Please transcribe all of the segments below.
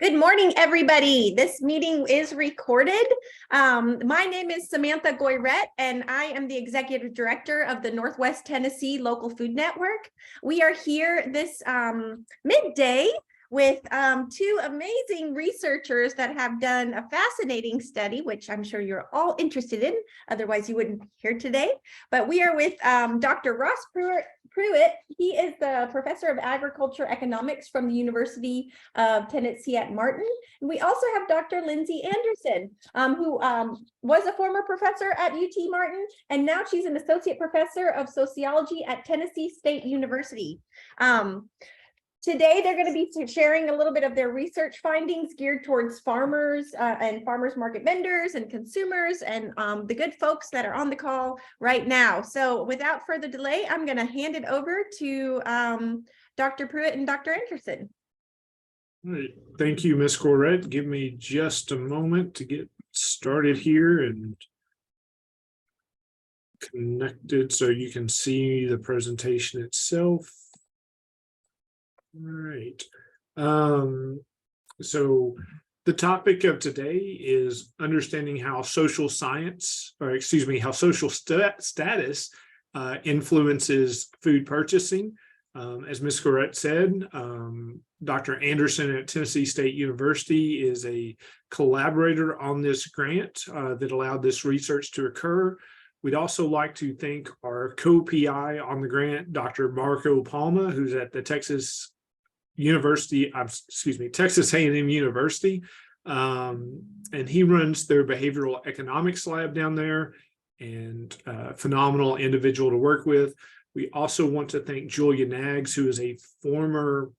Good morning, everybody. This meeting is recorded. My name is Samantha Goyrette, and I am the Executive Director of the Northwest Tennessee Local Food Network. We are here this midday with two amazing researchers that have done a fascinating study, which I'm sure you're all interested in. Otherwise, you wouldn't be here today. But we are with Dr. Ross Pruitt. He is the Professor of Agriculture Economics from the University of Tennessee at Martin. And we also have Dr. Lindsay Anderson, who was a former professor at UT Martin, and now she's an Associate Professor of Sociology at Tennessee State University. Today, they're going to be sharing a little bit of their research findings geared towards farmers and farmers market vendors and consumers and the good folks that are on the call right now. So without further delay, I'm going to hand it over to Dr. Pruitt and Dr. Anderson. All right. Thank you, Ms. Goyrette. Give me just a moment to get started here and connected so you can see the presentation itself. All right. So the topic of today is understanding how social science, or excuse me, how social status influences food purchasing. As Ms. Goyrette said, Dr. Anderson at Tennessee State University is a collaborator on this grant that allowed this research to occur. We'd also like to thank our co-PI on the grant, Dr. Marco Palma, who's at the Texas A&M University, and he runs their behavioral economics lab down there, and phenomenal individual to work with. We also want to thank Julia Nags, who is a former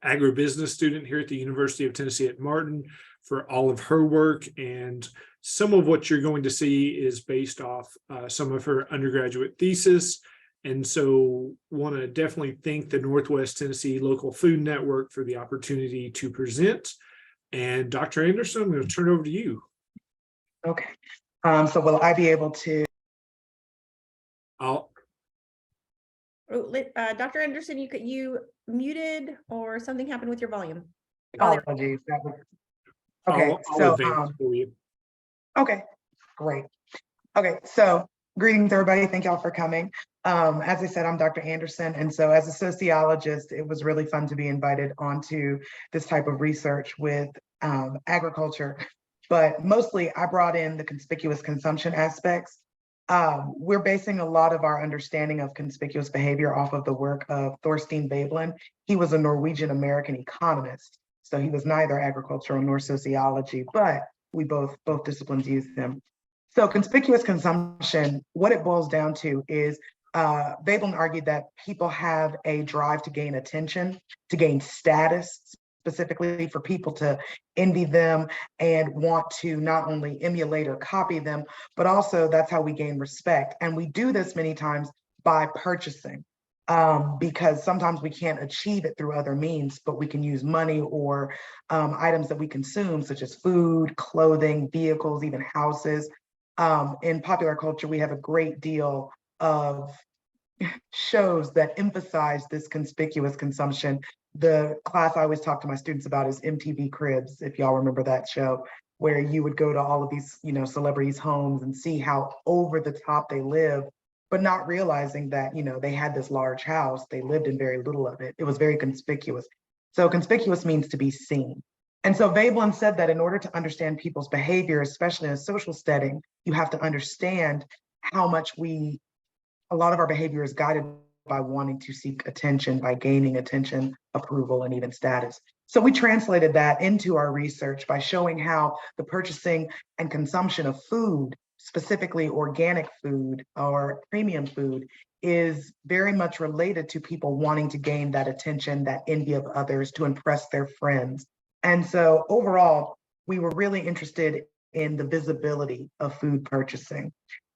agribusiness student here at the University of Tennessee at Martin, for all of her work. And some of what you're going to see is based off some of her undergraduate thesis. And so want to definitely thank the Northwest Tennessee Local Food Network for the opportunity to present. And Dr. Anderson, I'm going to turn it over to you. Okay. So will I be able to? Dr. Anderson, you muted or something happened with your volume. Apologies. Okay. I'll advance for you. Okay, great. Okay, so greetings, everybody. Thank y'all for coming. As I said, I'm Dr. Anderson, and so as a sociologist, it was really fun to be invited onto this type of research with agriculture, but mostly I brought in the conspicuous consumption aspects. We're basing a lot of our understanding of conspicuous behavior off of the work of Thorstein Veblen. He was a Norwegian-American economist, so he was neither agricultural nor sociology, but we both disciplines use them. So conspicuous consumption, what it boils down to is Veblen argued that people have a drive to gain attention, to gain status, specifically for people to envy them and want to not only emulate or copy them, but also that's how we gain respect. And we do this many times by purchasing, because sometimes we can't achieve it through other means, but we can use money or items that we consume, such as food, clothing, vehicles, even houses. In popular culture, we have a great deal of shows that emphasize this conspicuous consumption. The class I always talk to my students about is MTV Cribs, if y'all remember that show, where you would go to all of these, celebrities' homes and see how over the top they live, but not realizing that, they had this large house, they lived in very little of it. It was very conspicuous. So conspicuous means to be seen. And so Veblen said that in order to understand people's behavior, especially in a social setting, you have to understand how much a lot of our behavior is guided by wanting to seek attention, by gaining attention, approval, and even status. So we translated that into our research by showing how the purchasing and consumption of food, specifically organic food or premium food, is very much related to people wanting to gain that attention, that envy of others, to impress their friends. And so overall, we were really interested in the visibility of food purchasing.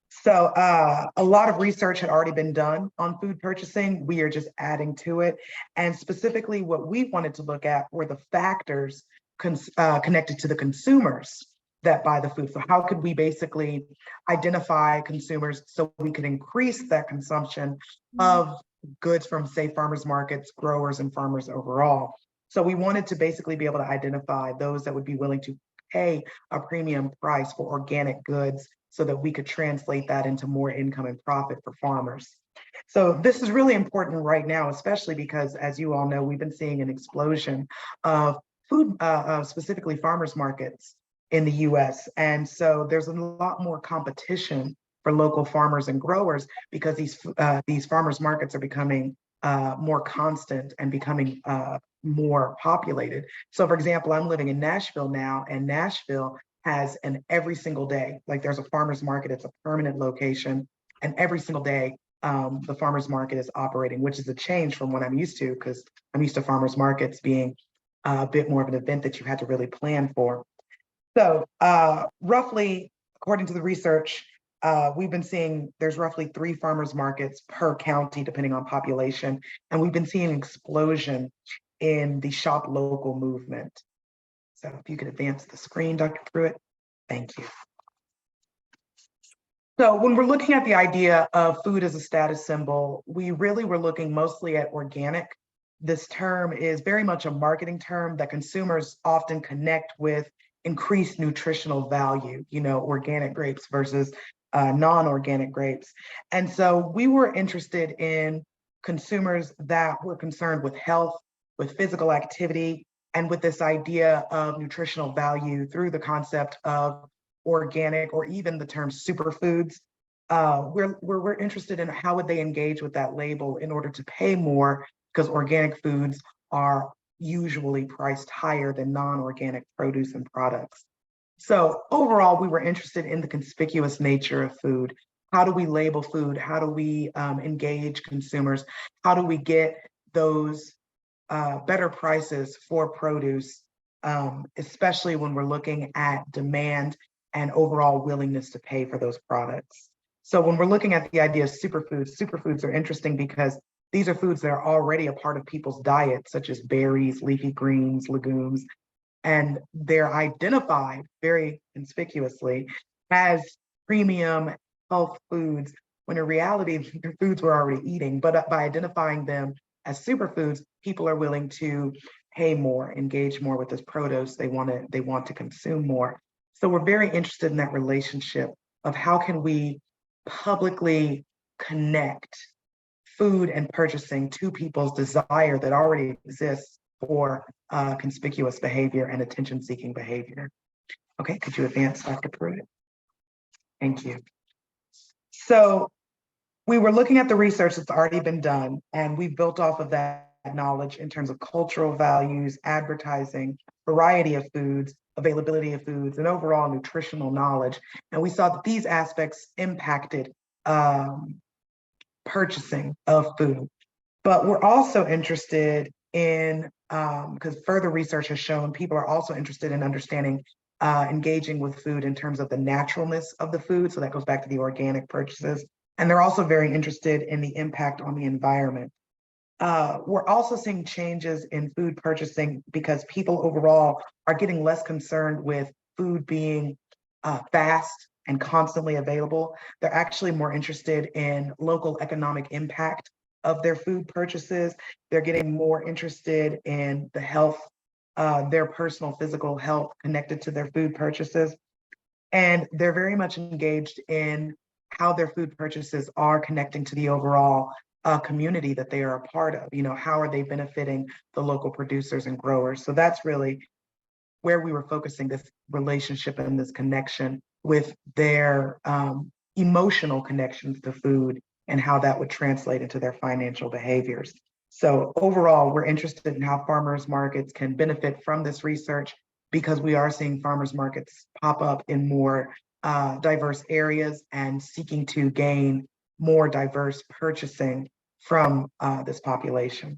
So a lot of research had already been done on food purchasing. We are just adding to it. And specifically what we wanted to look at were the factors connected to the consumers that buy the food. So how could we basically identify consumers so we could increase that consumption of goods from, say, farmers markets, growers, and farmers overall? So we wanted to basically be able to identify those that would be willing to pay a premium price for organic goods so that we could translate that into more income and profit for farmers. So this is really important right now, especially because, as you all know, we've been seeing an explosion of food, specifically farmers markets in the US. And so there's a lot more competition for local farmers and growers because these farmers markets are becoming more constant and becoming more populated. So for example, I'm living in Nashville now, and Nashville has an every single day, like there's a farmer's market, it's a permanent location, and every single day the farmer's market is operating, which is a change from what I'm used to, because I'm used to farmers markets being a bit more of an event that you had to really plan for. So roughly, according to the research, we've been seeing there's roughly 3 farmers markets per county, depending on population. And we've been seeing an explosion in the shop local movement. So if you could advance the screen, Dr. Pruitt, thank you. So when we're looking at the idea of food as a status symbol, we really were looking mostly at organic. This term is very much a marketing term that consumers often connect with increased nutritional value, organic grapes versus non-organic grapes. And so we were interested in consumers that were concerned with health, with physical activity, and with this idea of nutritional value through the concept of organic, or even the term superfoods. We're interested in how would they engage with that label in order to pay more, because organic foods are usually priced higher than non-organic produce and products. So overall, we were interested in the conspicuous nature of food. How do we label food? How do we engage consumers? How do we get those better prices for produce, especially when we're looking at demand and overall willingness to pay for those products? So when we're looking at the idea of superfoods are interesting because these are foods that are already a part of people's diet, such as berries, leafy greens, legumes, and they're identified very conspicuously as premium health foods, when in reality, they're foods we're already eating. But by identifying them as superfoods, people are willing to pay more, engage more with this produce. They want to consume more. So we're very interested in that relationship of how can we publicly connect food and purchasing to people's desire that already exists for conspicuous behavior and attention-seeking behavior. Okay, could you advance, Dr. Pruitt? Thank you. So we were looking at the research that's already been done, and we built off of that knowledge in terms of cultural values, advertising, variety of foods, availability of foods, and overall nutritional knowledge. And we saw that these aspects impacted purchasing of food. But we're also interested in, because further research has shown people are also interested in understanding engaging with food in terms of the naturalness of the food. So that goes back to the organic purchases. And they're also very interested in the impact on the environment. We're also seeing changes in food purchasing because people overall are getting less concerned with food being fast and constantly available. They're actually more interested in local economic impact of their food purchases. They're getting more interested in the health, their personal physical health connected to their food purchases. And they're very much engaged in how their food purchases are connecting to the overall community that they are a part of. How are they benefiting the local producers and growers? So that's really where we were focusing this relationship and this connection with their emotional connections to food and how that would translate into their financial behaviors. So overall, we're interested in how farmers markets can benefit from this research, because we are seeing farmers markets pop up in more diverse areas and seeking to gain more diverse purchasing from this population.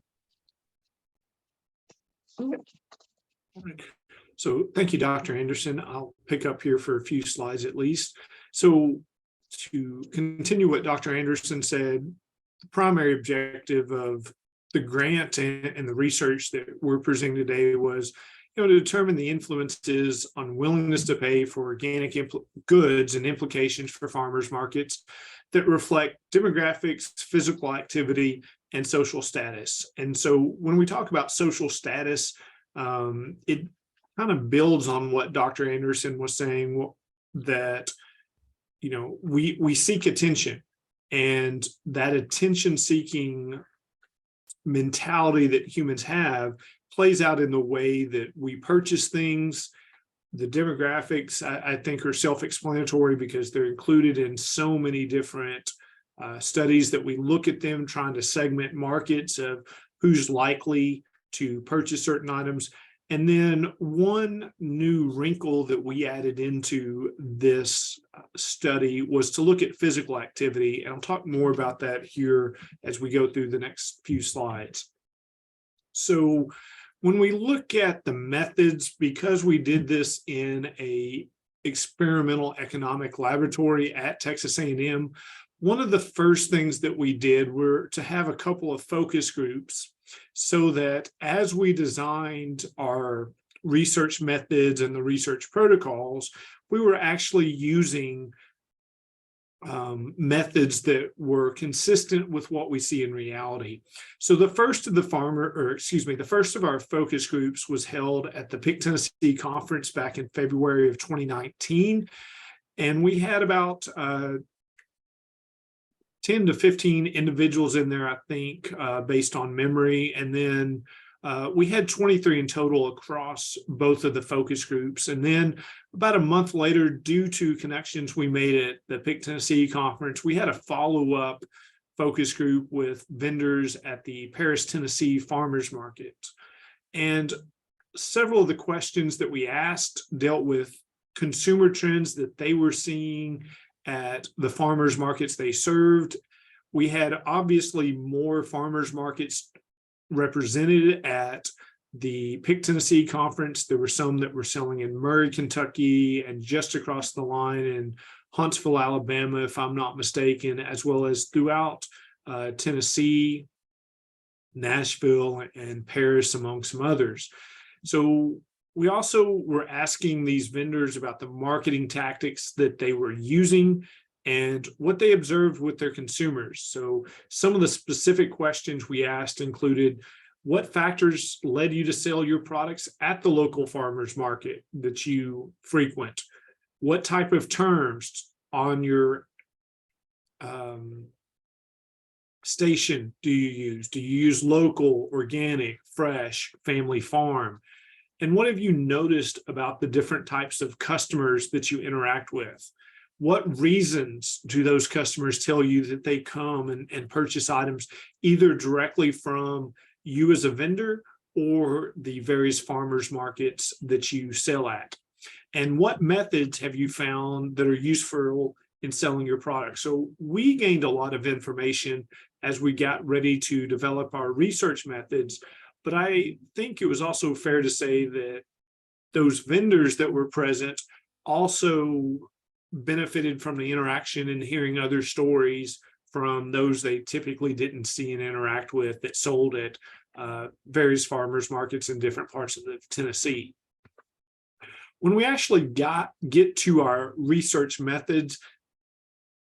So thank you, Dr. Anderson. I'll pick up here for a few slides at least. So to continue what Dr. Anderson said, the primary objective of the grant and the research that we're presenting today was to determine the influences on willingness to pay for organic goods and implications for farmers markets that reflect demographics, physical activity, and social status. And so when we talk about social status, it kind of builds on what Dr. Anderson was saying, that, you know, we seek attention, and that attention seeking mentality that humans have plays out in the way that we purchase things. The demographics, I think, are self-explanatory because they're included in so many different studies that we look at them trying to segment markets of who's likely to purchase certain items. And then one new wrinkle that we added into this study was to look at physical activity. And I'll talk more about that here as we go through the next few slides. So when we look at the methods, because we did this in a experimental economic laboratory at Texas A&M, one of the first things that we did were to have a couple of focus groups, so that as we designed our research methods and the research protocols, we were actually using methods that were consistent with what we see in reality. So the first of the first of our focus groups was held at the PIC Tennessee conference back in February of 2019. And we had about 10 to 15 individuals in there, I think, based on memory. And then we had 23 in total across both of the focus groups. And then about a month later, due to connections we made at the PIC Tennessee conference, we had a follow-up focus group with vendors at the Paris, Tennessee farmers market. And several of the questions that we asked dealt with consumer trends that they were seeing at the farmers markets they served. We had obviously more farmers markets represented at the PIC Tennessee conference. There were some that were selling in Murray, Kentucky, and just across the line in Huntsville, Alabama, if I'm not mistaken, as well as throughout Tennessee, Nashville, and Paris, among some others. So we also were asking these vendors about the marketing tactics that they were using and what they observed with their consumers. So some of the specific questions we asked included, what factors led you to sell your products at the local farmers market that you frequent? What type of terms on your station do you use? Do you use local, organic, fresh, family farm? And what have you noticed about the different types of customers that you interact with? What reasons do those customers tell you that they come and purchase items either directly from you as a vendor or the various farmers markets that you sell at? And what methods have you found that are useful in selling your product? So we gained a lot of information as we got ready to develop our research methods. But I think it was also fair to say that those vendors that were present also benefited from the interaction and hearing other stories from those they typically didn't see and interact with that sold at various farmers markets in different parts of Tennessee. When we actually get to our research methods,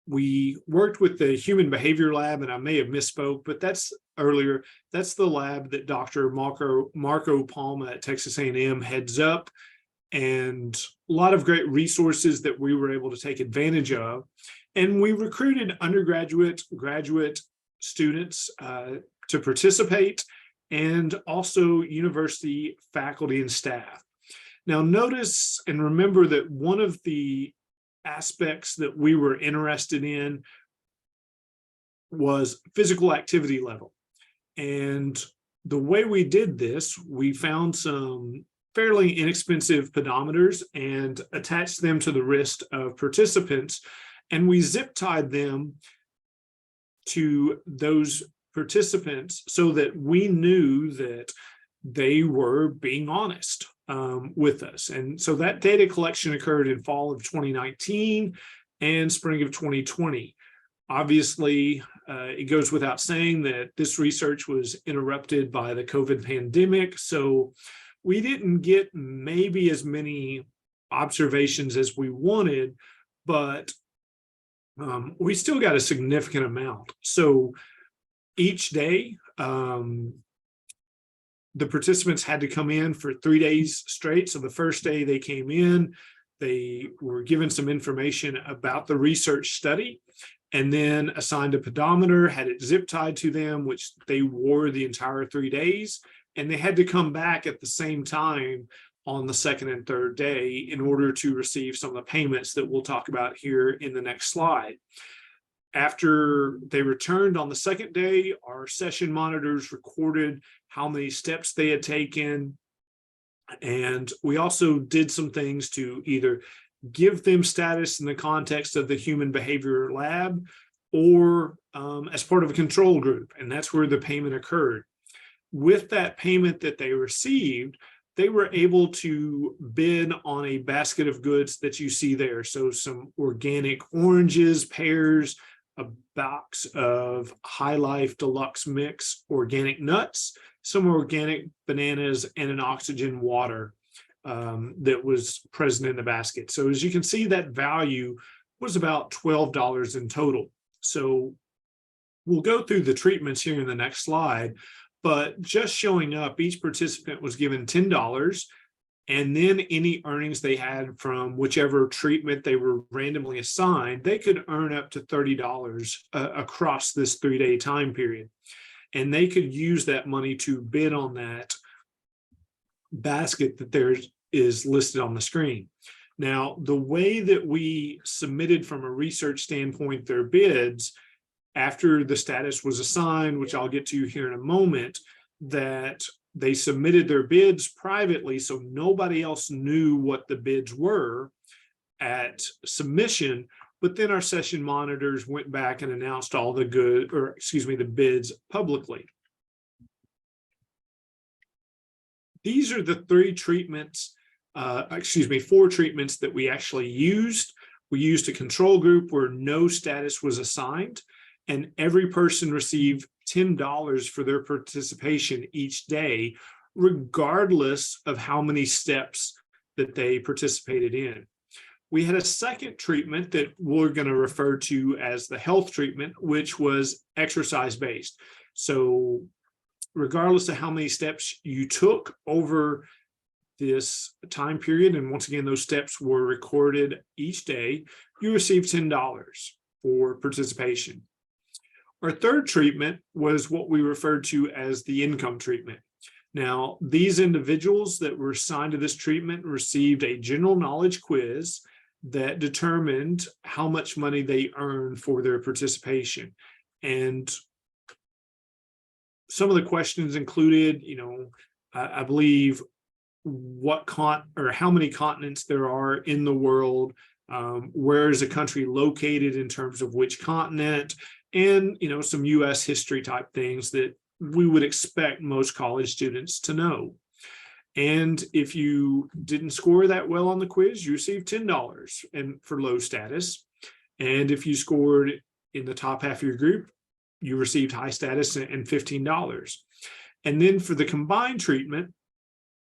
we worked with the Human Behavior Lab, and I may have misspoke, but that's earlier. That's the lab that Dr. Marco Palma at Texas A&M heads up, and a lot of great resources that we were able to take advantage of. And we recruited undergraduate, graduate students to participate, and also university faculty and staff. Now, notice and remember that one of the aspects that we were interested in was physical activity level. And the way we did this, we found some fairly inexpensive pedometers and attached them to the wrist of participants, and we zip tied them to those participants so that we knew that they were being honest with us. And so that data collection occurred in fall of 2019 and spring of 2020. Obviously, it goes without saying that this research was interrupted by the COVID pandemic. So we didn't get maybe as many observations as we wanted, but we still got a significant amount. So each day, the participants had to come in for 3 days straight. So the first day they came in, they were given some information about the research study, and then assigned a pedometer, had it zip tied to them, which they wore the entire 3 days. And they had to come back at the same time on the second and third day in order to receive some of the payments that we'll talk about here in the next slide. After they returned on the second day, our session monitors recorded how many steps they had taken. And we also did some things to either give them status in the context of the human behavior lab or as part of a control group. And that's where the payment occurred. With that payment that they received, they were able to bid on a basket of goods that you see there. So some organic oranges, pears, a box of High Life Deluxe Mix organic nuts, some organic bananas, and an oxygen water that was present in the basket. So as you can see, that value was about $12 in total. So we'll go through the treatments here in the next slide, but just showing up, each participant was given $10, and then any earnings they had from whichever treatment they were randomly assigned, they could earn up to $30 across this 3-day time period. And they could use that money to bid on that basket that there is listed on the screen. Now, the way that we submitted from a research standpoint their bids after the status was assigned, which I'll get to here in a moment, that they submitted their bids privately, so nobody else knew what the bids were at submission. But then our session monitors went back and announced all the bids publicly. These are the 4 treatments that we actually used. We used a control group where no status was assigned, and every person received $10 for their participation each day, regardless of how many steps that they participated in. We had a second treatment that we're going to refer to as the health treatment, which was exercise-based. So regardless of how many steps you took over this time period, and once again, those steps were recorded each day, you received $10 for participation. Our third treatment was what we referred to as the income treatment. Now, these individuals that were assigned to this treatment received a general knowledge quiz that determined how much money they earned for their participation. And some of the questions included, I believe, how many continents there are in the world, where is a country located in terms of which continent, and some US history type things that we would expect most college students to know. And if you didn't score that well on the quiz, you received $10 for low status. And if you scored in the top half of your group, you received high status and $15. And then for the combined treatment,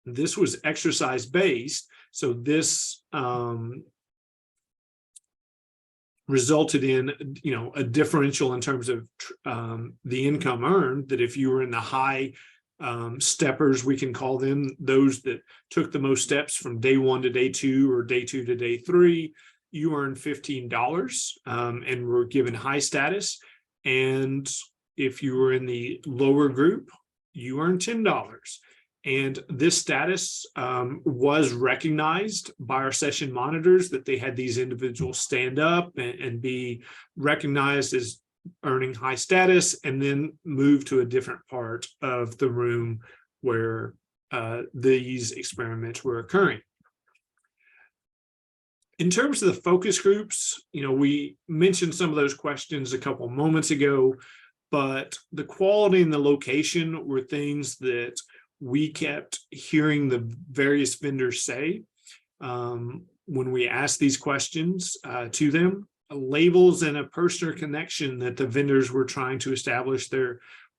this was exercise-based. So this resulted in, a differential in terms of the income earned, that if you were in the high steppers, we can call them, those that took the most steps from day 1 to day 2 or day 2 to day 3, you earned $15 and were given high status. And if you were in the lower group, you earned $10. And this status was recognized by our session monitors, that they had these individuals stand up and be recognized as earning high status, and then move to a different part of the room where these experiments were occurring. In terms of the focus groups, we mentioned some of those questions a couple moments ago, but the quality and the location were things that we kept hearing the various vendors say when we asked these questions to them. Labels and a personal connection that the vendors were trying to establish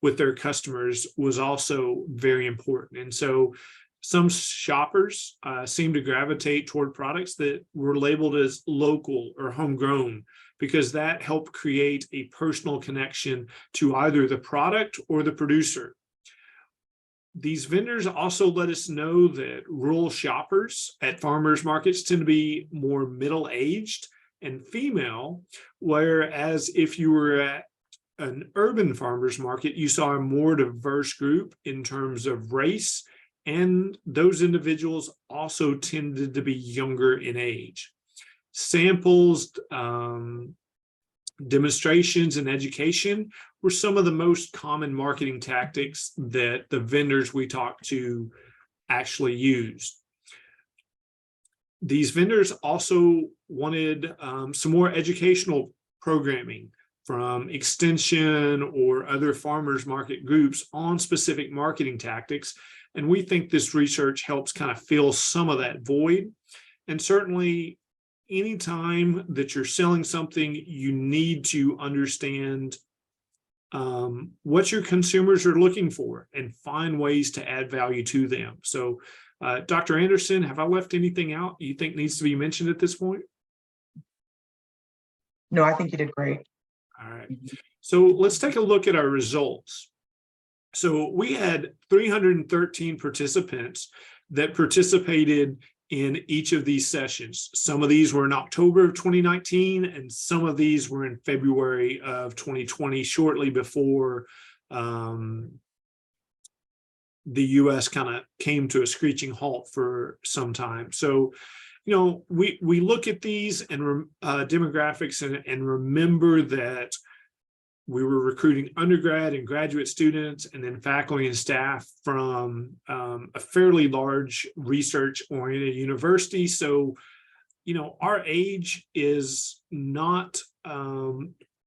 with their customers was also very important. And so some shoppers seem to gravitate toward products that were labeled as local or homegrown. because that helped create a personal connection to either the product or the producer. These vendors also let us know that rural shoppers at farmers markets tend to be more middle-aged and female, whereas if you were at an urban farmers market, you saw a more diverse group in terms of race, and those individuals also tended to be younger in age. Samples, demonstrations, and education were some of the most common marketing tactics that the vendors we talked to actually used. These vendors also wanted some more educational programming from extension or other farmers market groups on specific marketing tactics. And we think this research helps kind of fill some of that void. And certainly anytime that you're selling something, you need to understand what your consumers are looking for and find ways to add value to them. So Dr. Anderson, have I left anything out you think needs to be mentioned at this point? No, I think you did great. All right, so let's take a look at our results. So we had 313 participants that participated in each of these sessions. Some of these were in October of 2019, and some of these were in February of 2020, shortly before the US kind of came to a screeching halt for some time. So, you know, we look at these and demographics and remember that we were recruiting undergrad and graduate students and then faculty and staff from a fairly large research-oriented university. So, you know, our age is not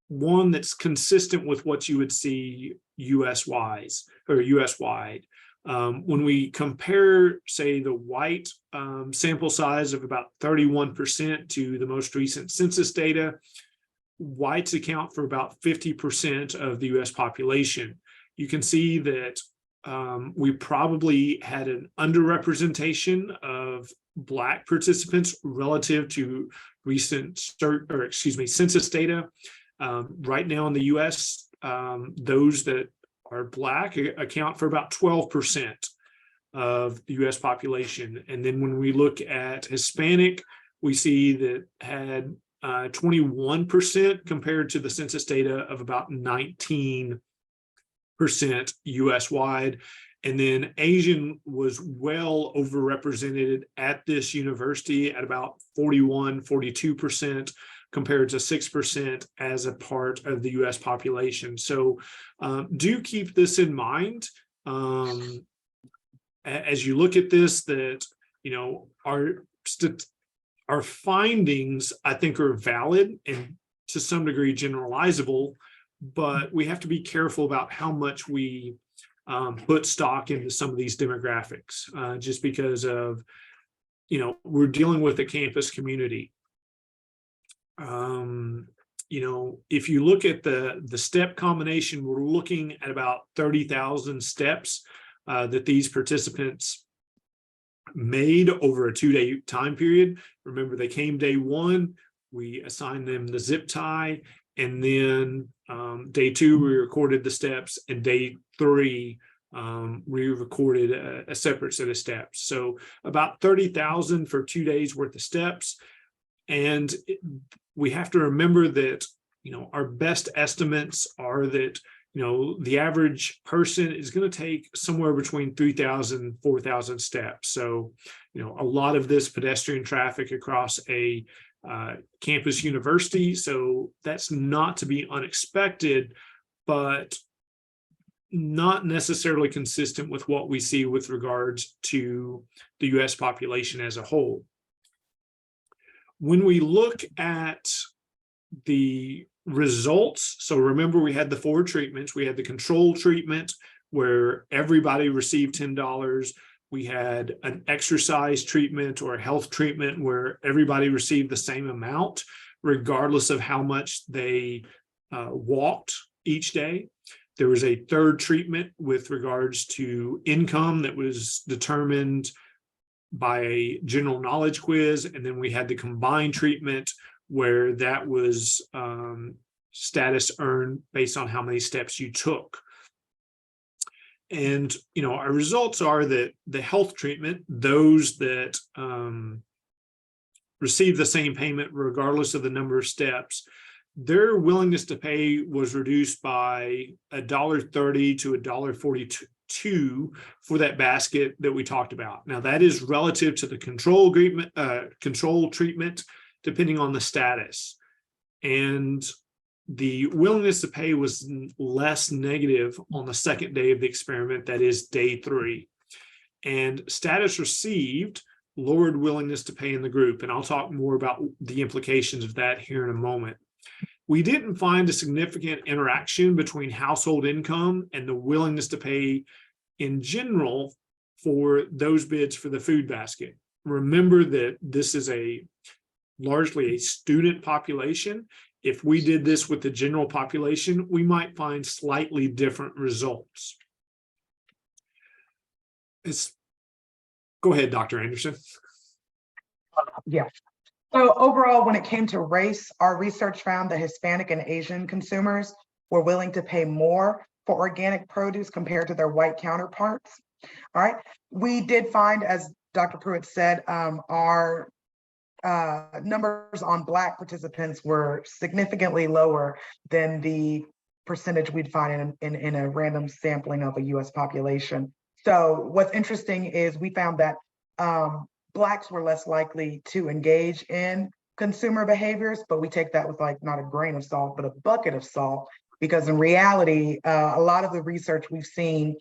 one that's consistent with what you would see US-wide. When we compare, say, the white sample size of about 31% to the most recent census data, whites account for about 50% of the US population. You can see that we probably had an underrepresentation of Black participants relative to recent census data. Right now in the US, those that are Black account for about 12% of the US population. And then when we look at Hispanic, we see that had 21% compared to the census data of about 19% US wide. And then Asian was well overrepresented at this university at about 42% compared to 6% as a part of the US population. So do keep this in mind as you look at this, that, you know, our findings, I think, are valid and to some degree generalizable, but we have to be careful about how much we put stock into some of these demographics, just because of, you know, we're dealing with a campus community. You know, if you look at the step combination, we're looking at about 30,000 steps that these participants made over a 2-day time period. Remember, they came day one, we assigned them the zip tie, and then day two, we recorded the steps, and day three, we recorded a separate set of steps. So about 30,000 for 2 days worth of steps. And we have to remember that, you know, our best estimates are that, you know, the average person is going to take somewhere between 3,000 and 4,000 steps. So, you know, a lot of this pedestrian traffic across a campus university. So that's not to be unexpected, but not necessarily consistent with what we see with regards to the US population as a whole. When we look at the results, so remember, we had the 4 treatments. We had the control treatment where everybody received $10. We had an exercise treatment or a health treatment where everybody received the same amount, regardless of how much they walked each day. There was a 3rd treatment with regards to income that was determined by a general knowledge quiz. And then we had the combined treatment where that was status earned based on how many steps you took. And, our results are that the health treatment, those that receive the same payment regardless of the number of steps, their willingness to pay was reduced by $1.30 to $1.42 for that basket that we talked about. Now, that is relative to the control treatment, depending on the status. And the willingness to pay was less negative on the second day of the experiment, that is day 3. And status received lowered willingness to pay in the group. And I'll talk more about the implications of that here in a moment. We didn't find a significant interaction between household income and the willingness to pay in general for those bids for the food basket. Remember that this is largely a student population. If we did this with the general population, we might find slightly different results. Go ahead, Dr. Anderson. Yeah. So overall, when it came to race, our research found that Hispanic and Asian consumers were willing to pay more for organic produce compared to their white counterparts. All right. We did find, as Dr. Pruitt said, our numbers on Black participants were significantly lower than the percentage we'd find in a random sampling of a US population. So what's interesting is we found that Blacks were less likely to engage in consumer behaviors, but we take that with not a grain of salt, but a bucket of salt, because in reality, a lot of the research we've seen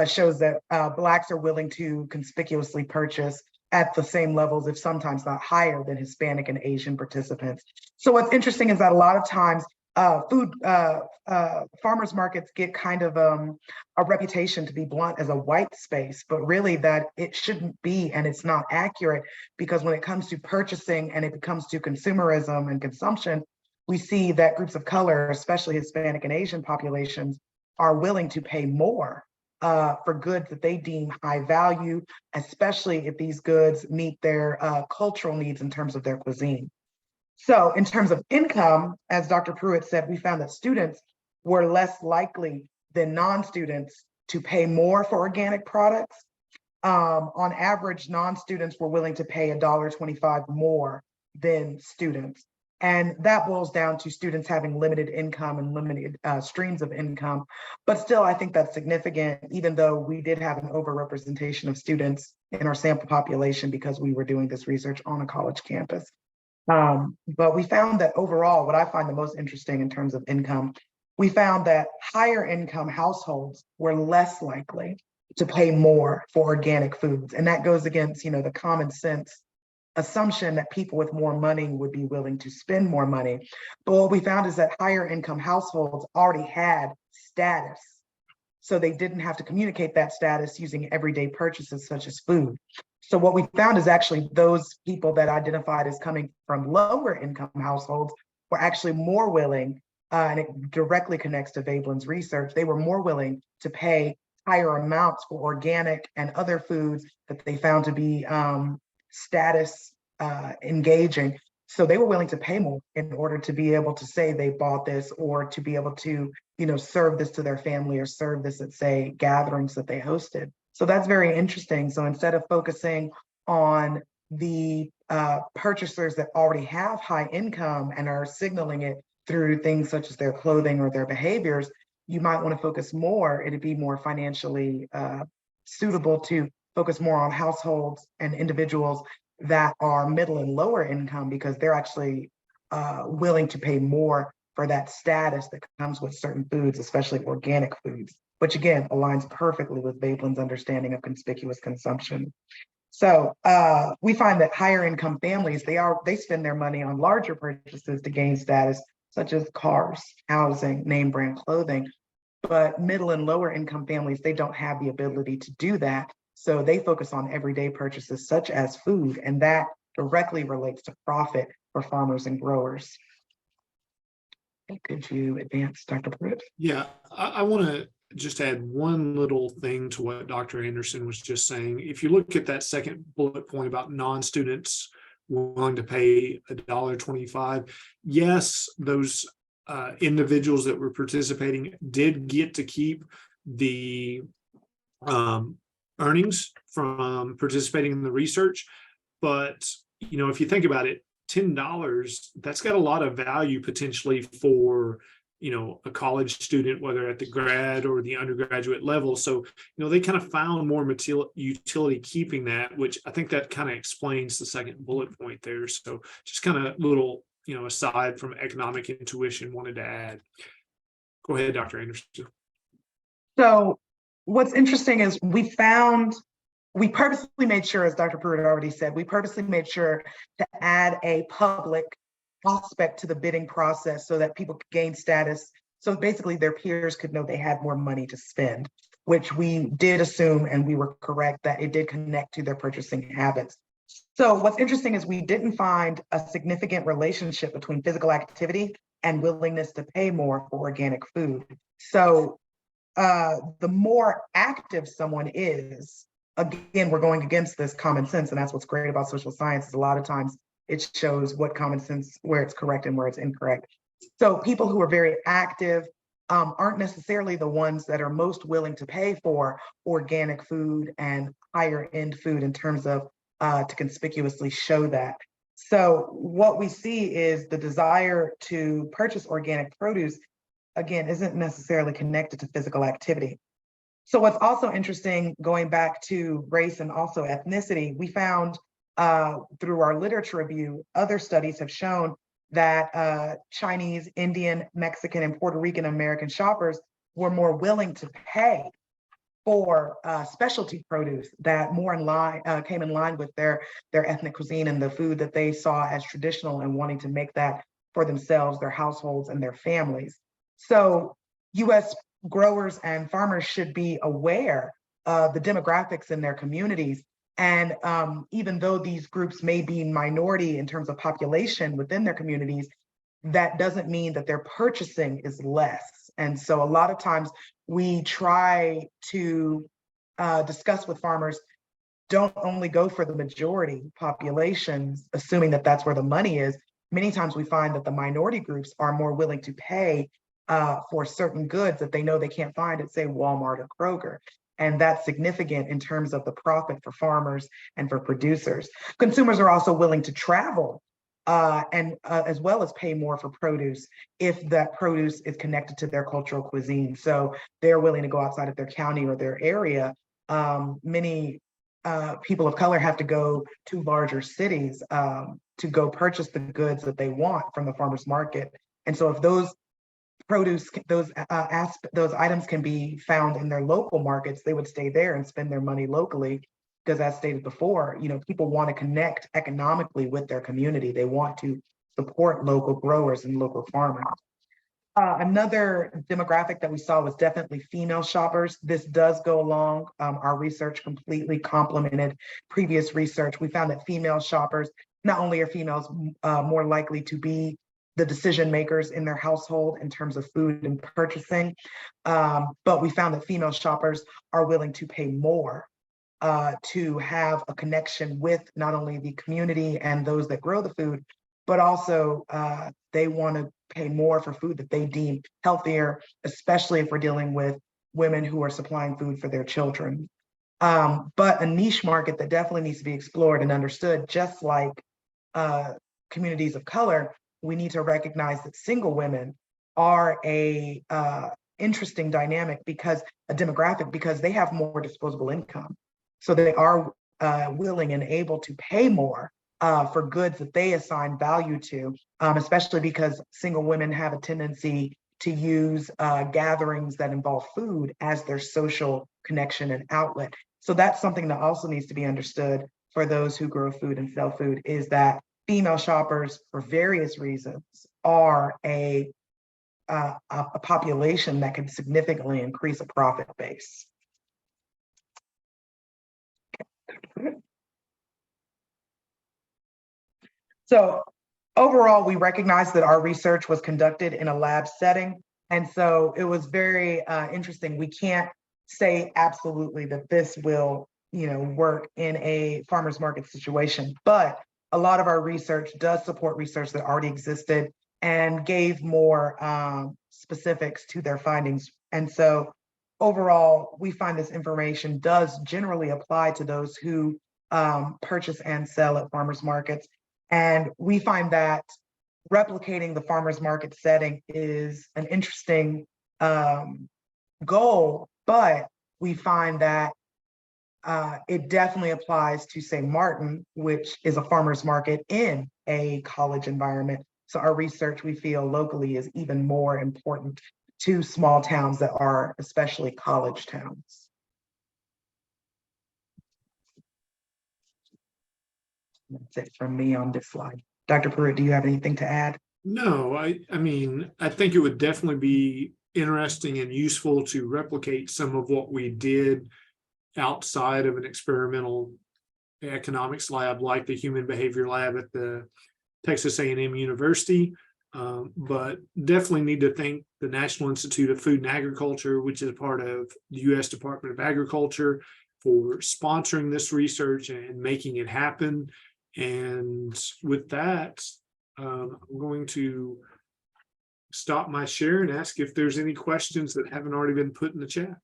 shows that Blacks are willing to conspicuously purchase at the same levels, if sometimes not higher, than Hispanic and Asian participants. So what's interesting is that a lot of times farmers markets get kind of a reputation, to be blunt, as a white space, but really that it shouldn't be, and it's not accurate, because when it comes to purchasing and it comes to consumerism and consumption, we see that groups of color, especially Hispanic and Asian populations, are willing to pay more for goods that they deem high value, especially if these goods meet their cultural needs in terms of their cuisine. So in terms of income, as Dr. Pruitt said, we found that students were less likely than non-students to pay more for organic products. On average, non-students were willing to pay $1.25 more than students. And that boils down to students having limited income and limited streams of income. But still, I think that's significant, even though we did have an overrepresentation of students in our sample population because we were doing this research on a college campus. But we found that overall, what I find the most interesting in terms of income, we found that higher income households were less likely to pay more for organic foods. And that goes against, the common sense assumption that people with more money would be willing to spend more money. But what we found is that higher income households already had status. So they didn't have to communicate that status using everyday purchases such as food. So what we found is actually those people that identified as coming from lower income households were actually more willing, and it directly connects to Veblen's research, they were more willing to pay higher amounts for organic and other foods that they found to be status engaging. So they were willing to pay more in order to be able to say they bought this, or to be able to, serve this to their family, or serve this at, say, gatherings that they hosted. So that's very interesting. So instead of focusing on the purchasers that already have high income and are signaling it through things such as their clothing or their behaviors, you might want to focus more, it'd be more financially suitable to focus more on households and individuals that are middle and lower income, because they're actually willing to pay more for that status that comes with certain foods, especially organic foods, which again aligns perfectly with Veblen's understanding of conspicuous consumption. So we find that higher income families, they spend their money on larger purchases to gain status, such as cars, housing, name brand clothing. But middle and lower income families, they don't have the ability to do that. So they focus on everyday purchases such as food, and that directly relates to profit for farmers and growers. Could you advance, Dr. Pruitt? Yeah, I want to just add one little thing to what Dr. Anderson was just saying. If you look at that second bullet point about non-students willing to pay $1.25. Yes, those individuals that were participating did get to keep the earnings from participating in the research. But, you know, if you think about it, $10, that's got a lot of value potentially for, you know, a college student, whether at the grad or the undergraduate level. So, you know, they kind of found more material utility keeping that, which I think that kind of explains the second bullet point there. So just kind of little, you know, aside from economic intuition, wanted to add. Go ahead, Dr. Anderson. So what's interesting is we purposely made sure, as Dr. Pruitt already said, we purposely made sure to add a public aspect to the bidding process so that people could gain status. So basically their peers could know they had more money to spend, which we did assume, and we were correct that it did connect to their purchasing habits. So what's interesting is we didn't find a significant relationship between physical activity and willingness to pay more for organic food. So the more active someone is, again, we're going against this common sense, and that's what's great about social science is a lot of times it shows what common sense, where it's correct and where it's incorrect. So people who are very active aren't necessarily the ones that are most willing to pay for organic food and higher end food in terms of to conspicuously show that. So what we see is the desire to purchase organic produce, again, isn't necessarily connected to physical activity. So what's also interesting, going back to race and also ethnicity, we found through our literature review, other studies have shown that Chinese, Indian, Mexican, and Puerto Rican American shoppers were more willing to pay for specialty produce that more in line came in line with their ethnic cuisine and the food that they saw as traditional and wanting to make that for themselves, their households, and their families. So U.S. growers and farmers should be aware of the demographics in their communities. And even though these groups may be minority in terms of population within their communities, that doesn't mean that their purchasing is less. And so a lot of times we try to discuss with farmers, don't only go for the majority populations, assuming that that's where the money is. Many times we find that the minority groups are more willing to pay for certain goods that they know they can't find at, say, Walmart or Kroger. And that's significant in terms of the profit for farmers and for producers. Consumers are also willing to travel and as well as pay more for produce if that produce is connected to their cultural cuisine. So they're willing to go outside of their county or their area. Many people of color have to go to larger cities to go purchase the goods that they want from the farmer's market. And so if those produce, those items can be found in their local markets, they would stay there and spend their money locally. Because as stated before, you know, people want to connect economically with their community. They want to support local growers and local farmers. Another demographic that we saw was definitely female shoppers. This does go along. Our research completely complemented previous research. We found that female shoppers, not only are females more likely to be the decision makers in their household in terms of food and purchasing, but we found that female shoppers are willing to pay more to have a connection with not only the community and those that grow the food, but also they want to pay more for food that they deem healthier, especially if we're dealing with women who are supplying food for their children. But a niche market that definitely needs to be explored and understood, just like communities of color, we need to recognize that single women are a interesting dynamic because a demographic, because they have more disposable income. So they are willing and able to pay more for goods that they assign value to, especially because single women have a tendency to use gatherings that involve food as their social connection and outlet. So that's something that also needs to be understood for those who grow food and sell food, is that female shoppers, for various reasons, are a population that can significantly increase a profit base. So overall, we recognied that our research was conducted in a lab setting. And so it was very interesting. We can't say absolutely that this will, work in a farmer's market situation, but a lot of our research does support research that already existed and gave more specifics to their findings. And so overall, we find this information does generally apply to those who purchase and sell at farmers markets. And we find that replicating the farmers market setting is an interesting goal, but we find that it definitely applies to, say, Martin, which is a farmer's market in a college environment. So our research, we feel locally, is even more important to small towns that are especially college towns. That's it from me on this slide. Dr. Pruitt, do you have anything to add? No, I mean, I think it would definitely be interesting and useful to replicate some of what we did outside of an experimental economics lab like the human behavior lab at the Texas A&M University, but definitely need to thank the National Institute of Food and Agriculture, which is part of the U.S. Department of Agriculture, for sponsoring this research and making it happen. And with that, I'm going to stop my share and ask if there's any questions that haven't already been put in the chat.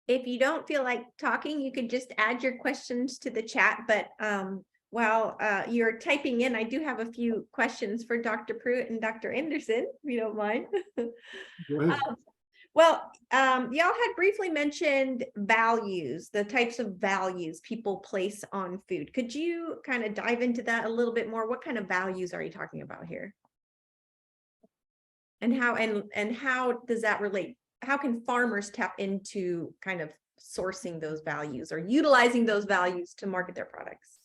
If you don't feel like talking, you could just add your questions to the chat. But while you're typing in, I do have a few questions for Dr. Pruitt and Dr. Anderson, if you don't mind. Well, y'all had briefly mentioned values, the types of values people place on food. Could you kind of dive into that a little bit more? What kind of values are you talking about here? And how does that relate? How can farmers tap into kind of sourcing those values or utilizing those values to market their products?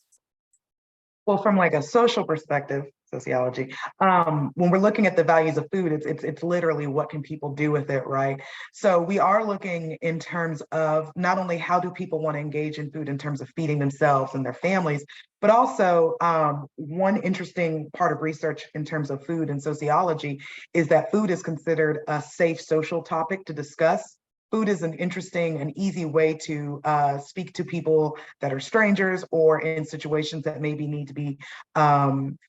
Well, from like a social perspective, sociology, when we're looking at the values of food, it's literally what can people do with it, right? So we are looking in terms of not only how do people want to engage in food in terms of feeding themselves and their families, but also one interesting part of research in terms of food and sociology is that food is considered a safe social topic to discuss. Food is an interesting and easy way to speak to people that are strangers or in situations that maybe need to be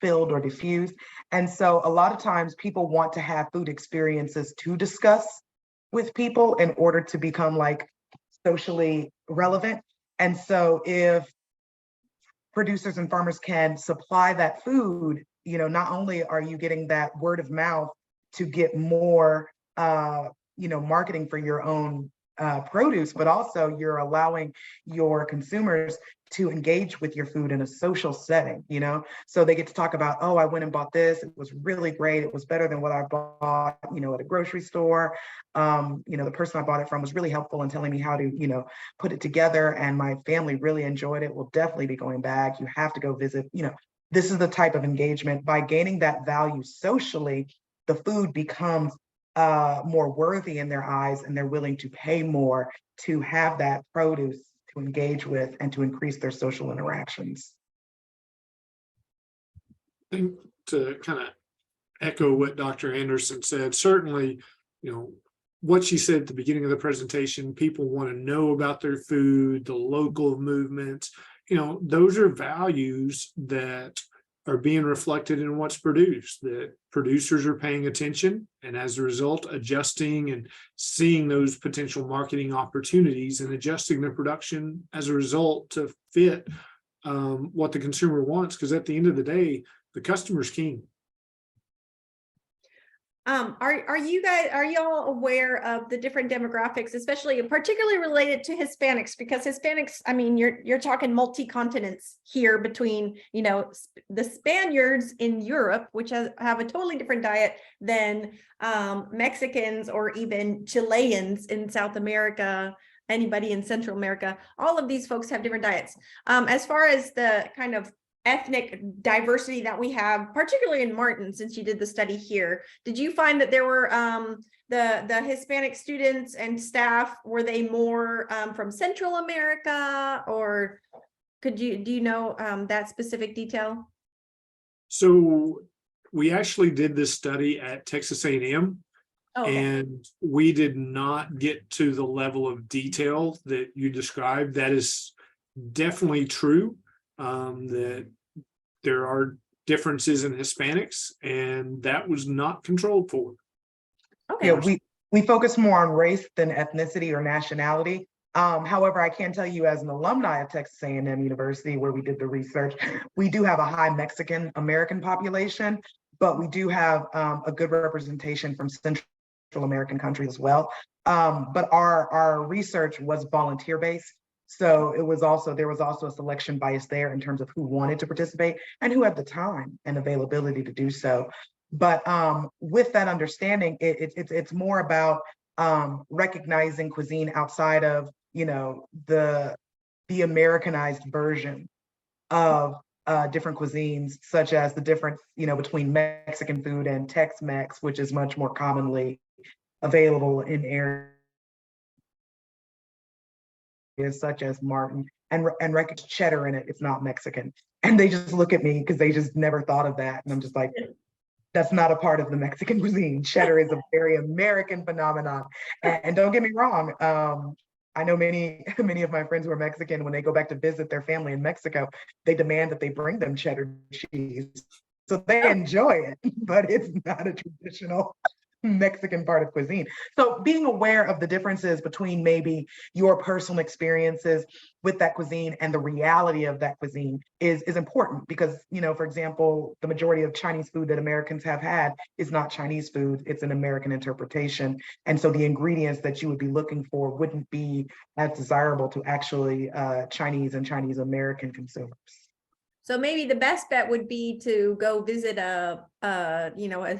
filled or diffused. And so a lot of times people want to have food experiences to discuss with people in order to become like socially relevant. And so if producers and farmers can supply that food, you know, not only are you getting that word of mouth to get more marketing for your own produce, but also you're allowing your consumers to engage with your food in a social setting, you know? So they get to talk about, oh, I went and bought this. It was really great. It was better than what I bought, you know, at a grocery store. The person I bought it from was really helpful in telling me how to, you know, put it together. And my family really enjoyed it. We'll definitely be going back. You have to go visit, you know, this is the type of engagement. By gaining that value socially, the food becomes more worthy in their eyes, and they're willing to pay more to have that produce to engage with and to increase their social interactions. I think to kind of echo what Dr. Anderson said, certainly, you know, what she said at the beginning of the presentation, people want to know about their food, the local movements, you know, those are values that are being reflected in what's produced, that producers are paying attention and as a result adjusting and seeing those potential marketing opportunities and adjusting their production as a result to fit what the consumer wants, because at the end of the day, the customer's king. Are y'all aware of the different demographics, especially particularly related to Hispanics? Because Hispanics, I mean, you're talking multi-continents here between, you know, the Spaniards in Europe, which have a totally different diet than Mexicans or even Chileans in South America, anybody in Central America. All of these folks have different diets. As far as the kind of ethnic diversity that we have, particularly in Martin, since you did the study here, did you find that there were the Hispanic students and staff, were they more from Central America, or do you know that specific detail? So we actually did this study at Texas A&M, Okay. And we did not get to the level of detail that you described. That is definitely true, that there are differences in Hispanics, and that was not controlled for. Okay. Yeah, we focus more on race than ethnicity or nationality. However, I can tell you as an alumni of Texas A&M University, where we did the research, we do have a high Mexican American population, but we do have a good representation from Central American countries as well. But our research was volunteer based. So there was also a selection bias there in terms of who wanted to participate and who had the time and availability to do so. But with that understanding, it's more about recognizing cuisine outside of, you know, the Americanized version of different cuisines, such as the difference, you know, between Mexican food and Tex-Mex, which is much more commonly available in areas such as Martin, and cheddar in it. It's not Mexican, and they just look at me because they just never thought of that, and I'm just like, that's not a part of the Mexican cuisine. Cheddar is a very American phenomenon. And don't get me wrong, I know many of my friends who are Mexican, when they go back to visit their family in Mexico, they demand that they bring them cheddar cheese. So they enjoy it, but it's not a traditional Mexican part of cuisine. So being aware of the differences between maybe your personal experiences with that cuisine and the reality of that cuisine is important, because, you know, for example, the majority of Chinese food that Americans have had is not Chinese food, it's an American interpretation. And so the ingredients that you would be looking for wouldn't be as desirable to actually Chinese and Chinese American consumers. So maybe the best bet would be to go visit a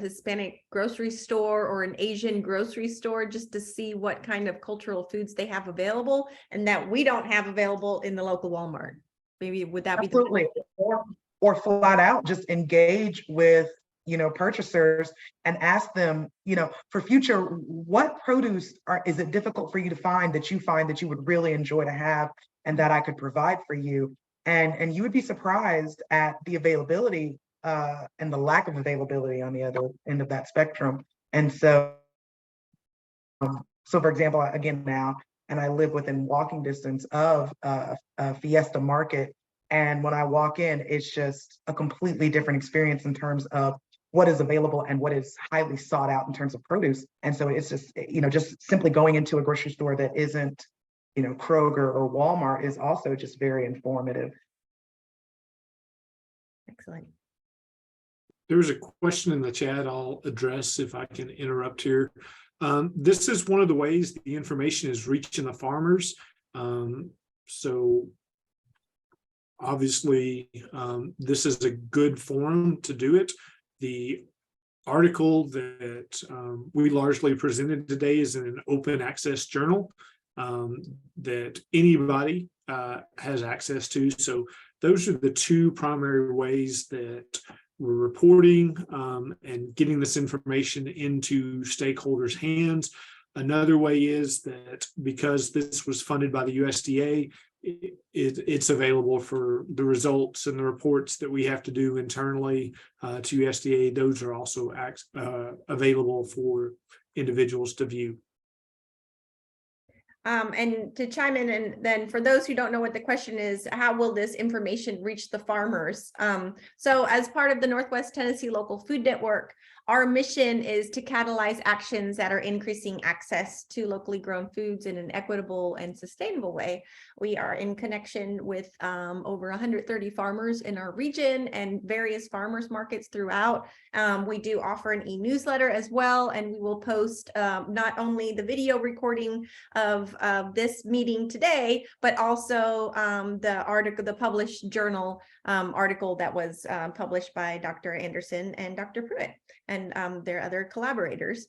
Hispanic grocery store or an Asian grocery store, just to see what kind of cultural foods they have available and that we don't have available in the local Walmart. Maybe would that Absolutely. be Or flat out just engage with, you know, purchasers and ask them, you know, for future, what produce is it difficult for you to find that you would really enjoy to have and that I could provide for you? And you would be surprised at the availability and the lack of availability on the other end of that spectrum. And so for example, again now, and I live within walking distance of Fiesta Market. And when I walk in, it's just a completely different experience in terms of what is available and what is highly sought out in terms of produce. And so it's just, you know, just simply going into a grocery store that isn't, you know, Kroger or Walmart is also just very informative. excellent? There's a question in the chat I'll address if I can interrupt here. This is one of the ways the information is reaching the farmers. So obviously, this is a good forum to do it. The article that we largely presented today is in an open access journal that anybody has access to. So those are the two primary ways that we're reporting and getting this information into stakeholders' hands. Another way is that because this was funded by the USDA, it's available for the results and the reports that we have to do internally to USDA. Those are also available for individuals to view. And to chime in, and then for those who don't know what the question is, how will this information reach the farmers? So as part of the Northwest Tennessee Local Food Network, our mission is to catalyze actions that are increasing access to locally grown foods in an equitable and sustainable way. We are in connection with over 130 farmers in our region and various farmers markets throughout. We do offer an e-newsletter as well, and we will post not only the video recording of this meeting today, but also the published journal article that was published by Dr. Anderson and Dr. Pruitt and their other collaborators.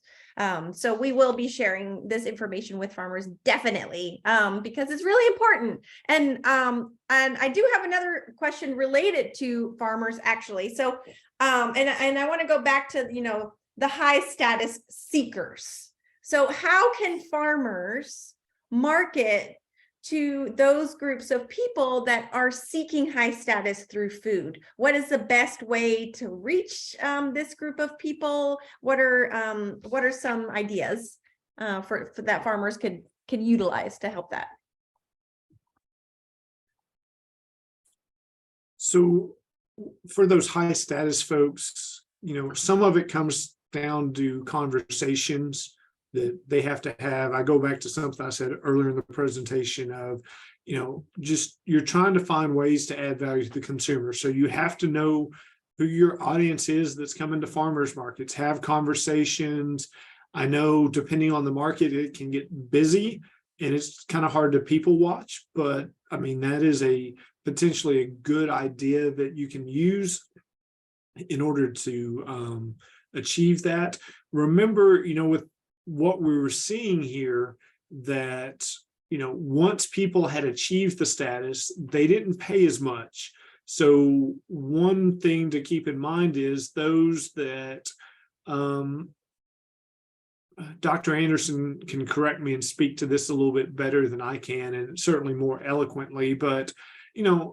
So we will be sharing this information with farmers, definitely, because it's really important. And I do have another question related to farmers, actually. So and I want to go back to, you know, the high status seekers. So how can farmers market to those groups of people that are seeking high status through food? What is the best way to reach this group of people? What are some ideas for that farmers could utilize to help that? So for those high status folks, some of it comes down to conversations that they have to have. I go back to something I said earlier in the presentation of, just you're trying to find ways to add value to the consumer. So you have to know who your audience is that's coming to farmers markets, have conversations. I know depending on the market, it can get busy and it's kind of hard to people watch, but I mean, that is potentially a good idea that you can use in order to achieve that. Remember, with what we were seeing here, that once people had achieved the status, they didn't pay as much. So one thing to keep in mind is those that Dr. Anderson can correct me and speak to this a little bit better than I can, and certainly more eloquently, but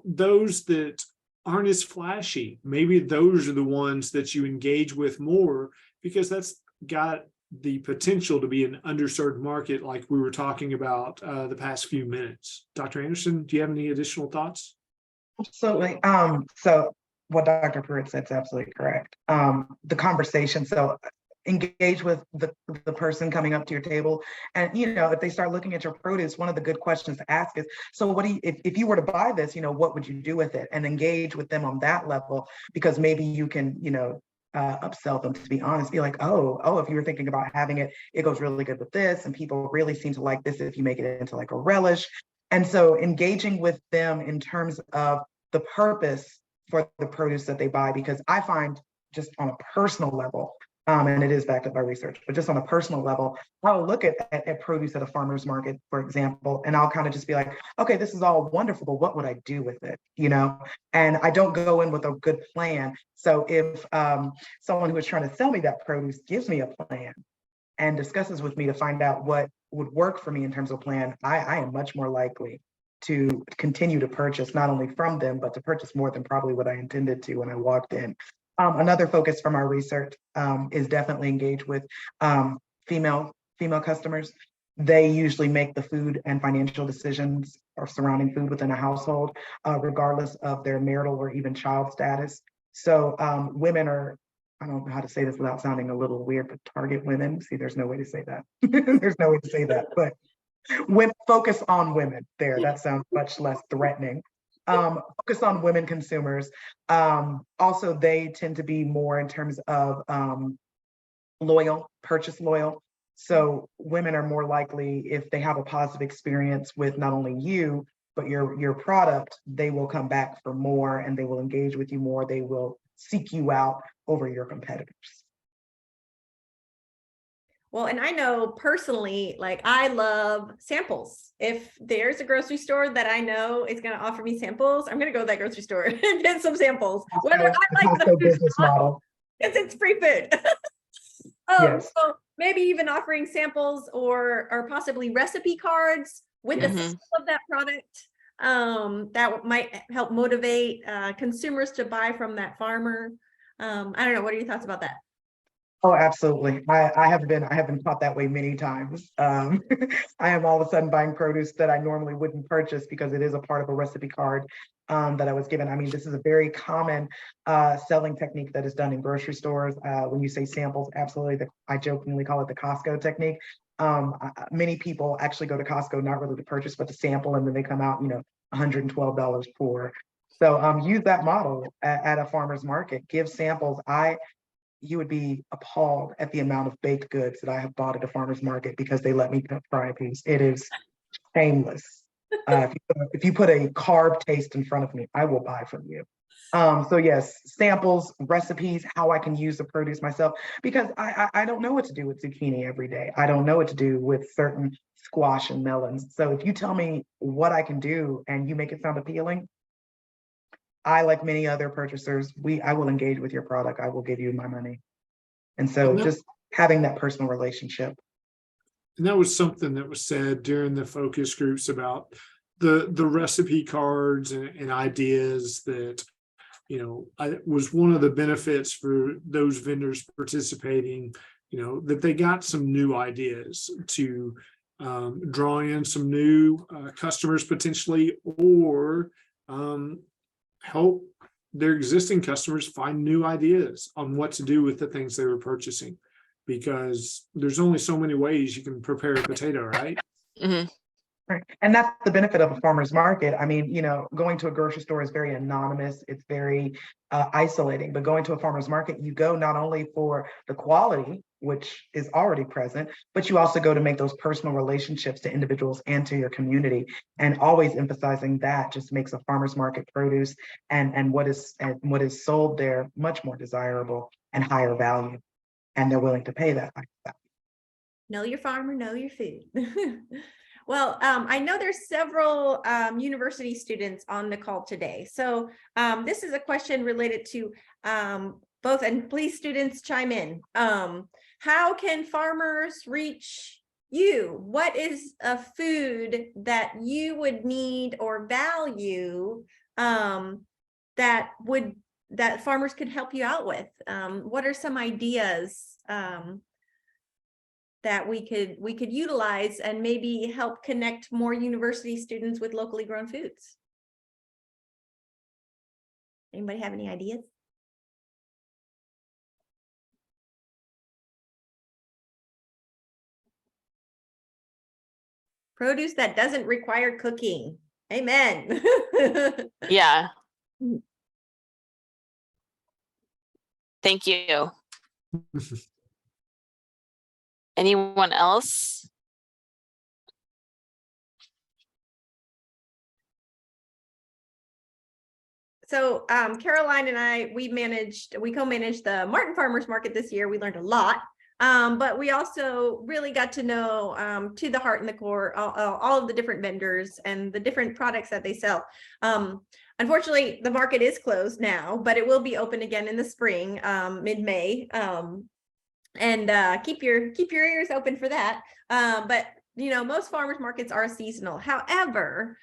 those that aren't as flashy, maybe those are the ones that you engage with more, because that's got the potential to be an underserved market like we were talking about the past few minutes. Dr. Anderson, do you have any additional thoughts? Absolutely. So what Dr. Pruitt said is absolutely correct. The conversation, so engage with the person coming up to your table, and if they start looking at your produce, one of the good questions to ask is, so what do you, if you were to buy this, what would you do with it? And engage with them on that level, because maybe you can upsell them, to be honest, be like, oh, if you were thinking about having it, it goes really good with this, and people really seem to like this if you make it into like a relish. And so engaging with them in terms of the purpose for the produce that they buy, because I find, just on a personal level, and it is backed up by research, but just on a personal level, I'll look at produce at a farmer's market, for example, and I'll kind of just be like, okay, this is all wonderful, but what would I do with it? And I don't go in with a good plan. So if someone who is trying to sell me that produce gives me a plan and discusses with me to find out what would work for me in terms of plan, I am much more likely to continue to purchase, not only from them, but to purchase more than probably what I intended to when I walked in. Another focus from our research is definitely engage with female customers. They usually make the food and financial decisions or surrounding food within a household, regardless of their marital or even child status. So women are, I don't know how to say this without sounding a little weird, but target women. See, there's no way to say that. There's no way to say that, but focus on women there. That sounds much less threatening. Focus on women consumers. Also, they tend to be more in terms of purchase loyal. So women are more likely, if they have a positive experience with not only you, but your product, they will come back for more and they will engage with you more. They will seek you out over your competitors. Well, and I know personally, like, I love samples. If there's a grocery store that I know is going to offer me samples, I'm going to go to that grocery store and get some samples. Whether I like the business model, because it's free food. Yes. So maybe even offering samples or possibly recipe cards with the sample of that product. That might help motivate consumers to buy from that farmer. I don't know. What are your thoughts about that? Oh, absolutely. I have been caught that way many times. I am all of a sudden buying produce that I normally wouldn't purchase because it is a part of a recipe card that I was given. I mean, this is a very common selling technique that is done in grocery stores. When you say samples, absolutely. I jokingly call it the Costco technique. Many people actually go to Costco not really to purchase, but to sample, and then they come out, $112 poor. So use that model at a farmer's market. Give samples. You would be appalled at the amount of baked goods that I have bought at a farmer's market because they let me try a piece. It is shameless. If you put a carb taste in front of me, I will buy from you. So yes, samples, recipes, how I can use the produce myself, because I don't know what to do with zucchini every day. I don't know what to do with certain squash and melons. So if you tell me what I can do and you make it sound appealing, I, like many other purchasers, I will engage with your product. I will give you my money. And so just having that personal relationship. And that was something that was said during the focus groups about the recipe cards and ideas that, was one of the benefits for those vendors participating, that they got some new ideas to draw in some new customers potentially, or help their existing customers find new ideas on what to do with the things they were purchasing, because there's only so many ways you can prepare a potato, right? Mhm. Right. And that's the benefit of a farmer's market. I mean, going to a grocery store is very anonymous. It's very isolating, but going to a farmer's market, you go not only for the quality, which is already present, but you also go to make those personal relationships to individuals and to your community. And always emphasizing that just makes a farmer's market produce and what is sold there much more desirable and higher value. And they're willing to pay that higher value. Know your farmer, know your food. Well, I know there's several university students on the call today. So this is a question related to both, and please students chime in. How can farmers reach you? What is a food that you would need or value that farmers could help you out with? What are some ideas that we could utilize and maybe help connect more university students with locally grown foods? Anybody have any ideas? Produce that doesn't require cooking. Amen. Yeah. Thank you. Anyone else? So Caroline and I, we co-managed the Martin Farmers Market this year. We learned a lot, but we also really got to know to the heart and the core all of the different vendors and the different products that they sell. Unfortunately, the market is closed now, but it will be open again in the spring, mid-May. And keep your ears open for that. But most farmers markets are seasonal. However,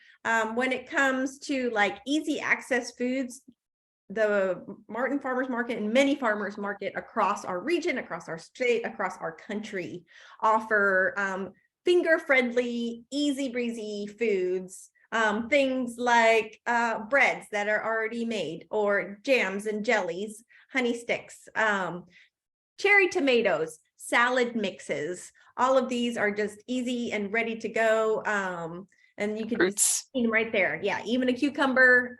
when it comes to like easy access foods, the Martin Farmers Market and many farmers market across our region, across our state, across our country offer finger friendly, easy breezy foods. Things like breads that are already made, or jams and jellies, honey sticks, cherry tomatoes, salad mixes. All of these are just easy and ready to go. And you can Fruits. see them right there. Yeah, even a cucumber.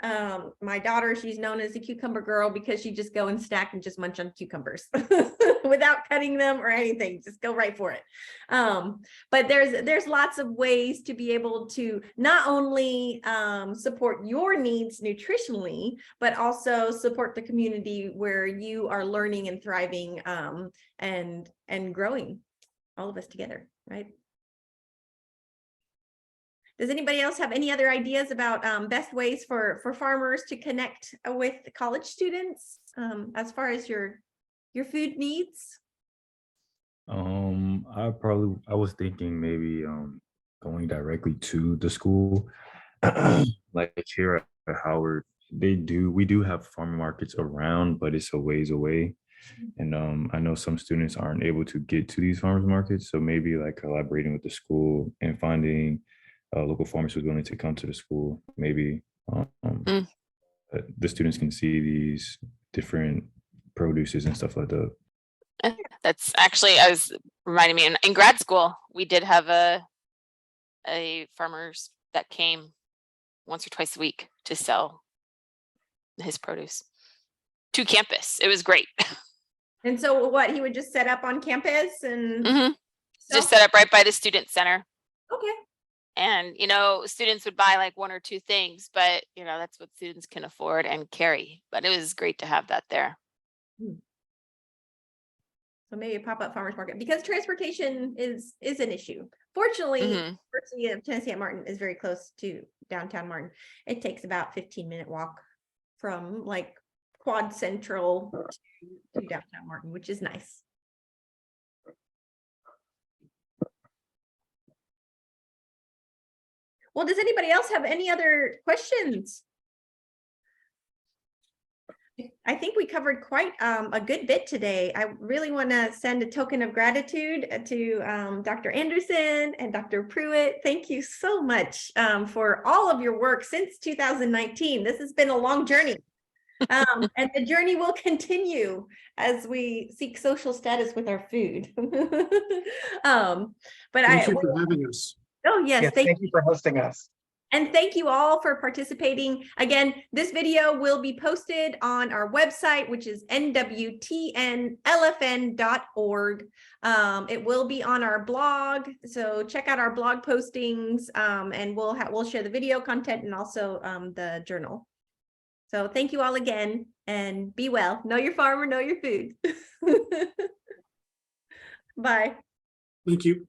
My daughter, she's known as the cucumber girl because she just go and stack and just munch on cucumbers without cutting them or anything. Just go right for it. But there's lots of ways to be able to not only support your needs nutritionally, but also support the community where you are learning and thriving and growing, all of us together, right? Does anybody else have any other ideas about best ways for farmers to connect with college students as far as your food needs? I was thinking maybe going directly to the school. Like here at Howard, we do have farmer markets around, but it's a ways away. And I know some students aren't able to get to these farmers markets, so maybe like collaborating with the school and finding local farmers who's willing to come to the school. Maybe the students can see these different produces and stuff like that. That's actually, I was reminding me in grad school, we did have a farmers that came once or twice a week to sell his produce to campus. It was great. And so what, he would just set up on campus and Just set up right by the student center. Okay. And, students would buy like one or two things, but, that's what students can afford and carry. But it was great to have that there. So maybe a pop-up farmers market, because transportation is an issue. Fortunately, University of Tennessee at Martin is very close to downtown Martin. It takes about 15-minute walk from like Quad Central to downtown Martin, which is nice. Well, does anybody else have any other questions? I think we covered quite a good bit today. I really want to send a token of gratitude to Dr. Anderson and Dr. Pruitt. Thank you so much for all of your work since 2019. This has been a long journey. And the journey will continue as we seek social status with our food. Thank you for having us. Oh, yes. Yes, thank you for hosting us. And thank you all for participating. Again, this video will be posted on our website, which is nwtnlfn.org. It will be on our blog, so check out our blog postings, and we'll share the video content and also the journal. So thank you all again, and be well. Know your farmer, know your food. Bye. Thank you.